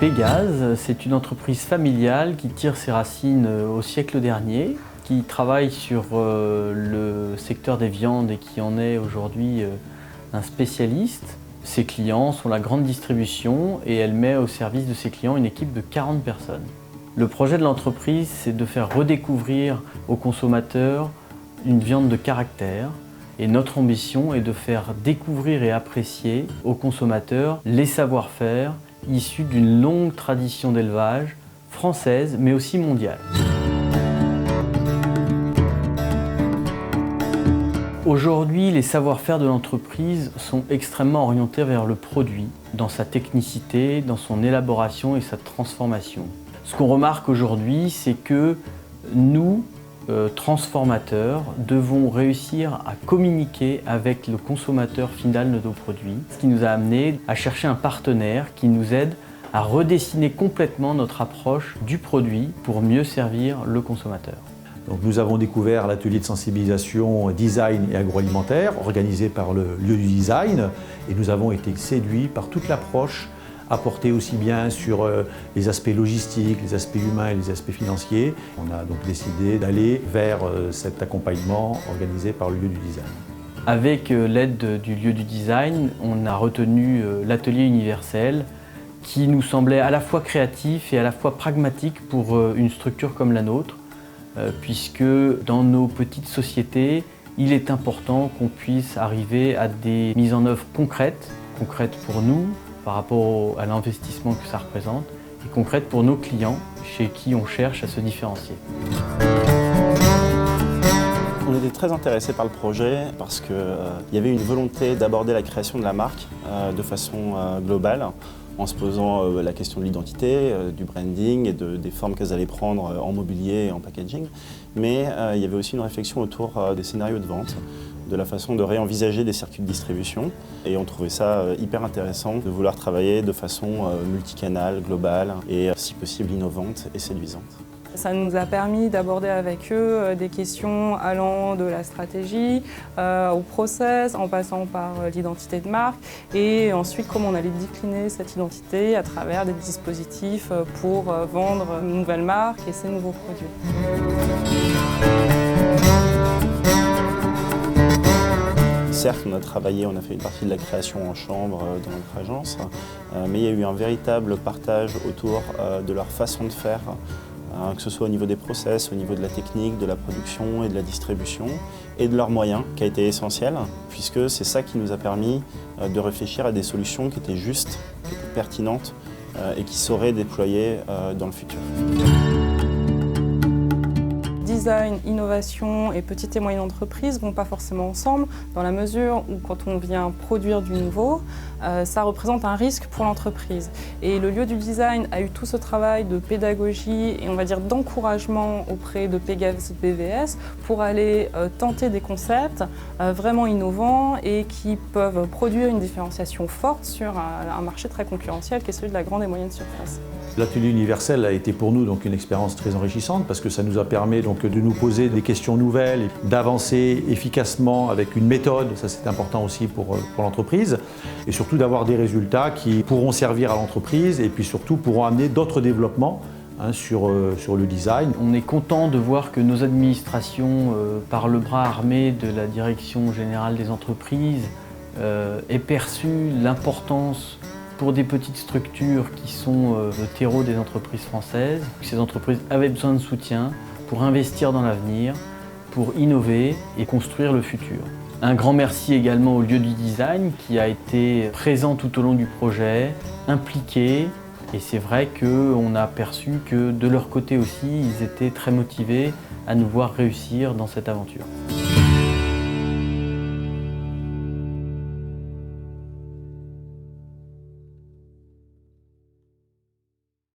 Pégase, c'est une entreprise familiale qui tire ses racines au siècle dernier, qui travaille sur le secteur des viandes et qui en est aujourd'hui un spécialiste. Ses clients sont la grande distribution et elle met au service de ses clients une équipe de 40 personnes. Le projet de l'entreprise, c'est de faire redécouvrir aux consommateurs une viande de caractère. Et notre ambition est de faire découvrir et apprécier aux consommateurs les savoir-faire issus d'une longue tradition d'élevage française, mais aussi mondiale. Aujourd'hui, les savoir-faire de l'entreprise sont extrêmement orientés vers le produit, dans sa technicité, dans son élaboration et sa transformation. Ce qu'on remarque aujourd'hui, c'est que nous, transformateurs, devons réussir à communiquer avec le consommateur final de nos produits, ce qui nous a amené à chercher un partenaire qui nous aide à redessiner complètement notre approche du produit pour mieux servir le consommateur. Donc nous avons découvert l'atelier de sensibilisation design et agroalimentaire organisé par le lieu du design et nous avons été séduits par toute l'approche apportée aussi bien sur les aspects logistiques, les aspects humains et les aspects financiers. On a donc décidé d'aller vers cet accompagnement organisé par le lieu du design. Avec l'aide du lieu du design, on a retenu l'atelier universel qui nous semblait à la fois créatif et à la fois pragmatique pour une structure comme la nôtre, puisque dans nos petites sociétés, il est important qu'on puisse arriver à des mises en œuvre concrètes pour nous, par rapport à l'investissement que ça représente, et concrète pour nos clients, chez qui on cherche à se différencier. On était très intéressés par le projet parce qu'il y avait une volonté d'aborder la création de la marque de façon globale, en se posant la question de l'identité, du branding et des formes qu'elles allaient prendre en mobilier et en packaging. Mais il y avait aussi une réflexion autour des scénarios de vente, de la façon de réenvisager des circuits de distribution. Et on trouvait ça hyper intéressant de vouloir travailler de façon multicanale, globale et si possible innovante et séduisante. Ça nous a permis d'aborder avec eux des questions allant de la stratégie au process, en passant par l'identité de marque et ensuite comment on allait décliner cette identité à travers des dispositifs pour vendre une nouvelle marque et ses nouveaux produits. Certes, on a fait une partie de la création en chambre dans notre agence, mais il y a eu un véritable partage autour de leur façon de faire, que ce soit au niveau des process, au niveau de la technique, de la production et de la distribution, et de leurs moyens, qui a été essentiel, puisque c'est ça qui nous a permis de réfléchir à des solutions qui étaient justes, qui étaient pertinentes et qui sauraient déployer dans le futur. Design, innovation et petites et moyennes entreprises ne vont pas forcément ensemble dans la mesure où quand on vient produire du nouveau, ça représente un risque pour l'entreprise. Et le lieu du design a eu tout ce travail de pédagogie et on va dire d'encouragement auprès de Pégase BVS pour aller tenter des concepts vraiment innovants et qui peuvent produire une différenciation forte sur un marché très concurrentiel qui est celui de la grande et moyenne surface. L'atelier universel a été pour nous donc une expérience très enrichissante parce que ça nous a permis donc de nous poser des questions nouvelles, d'avancer efficacement avec une méthode, ça c'est important aussi pour l'entreprise, et surtout d'avoir des résultats qui pourront servir à l'entreprise et puis surtout pourront amener d'autres développements sur le design. On est content de voir que nos administrations, par le bras armé de la Direction générale des entreprises, aient perçu l'importance pour des petites structures qui sont le terreau des entreprises françaises. Ces entreprises avaient besoin de soutien pour investir dans l'avenir, pour innover et construire le futur. Un grand merci également au lieu du design qui a été présent tout au long du projet, impliqué. Et c'est vrai qu'on a perçu que de leur côté aussi, ils étaient très motivés à nous voir réussir dans cette aventure.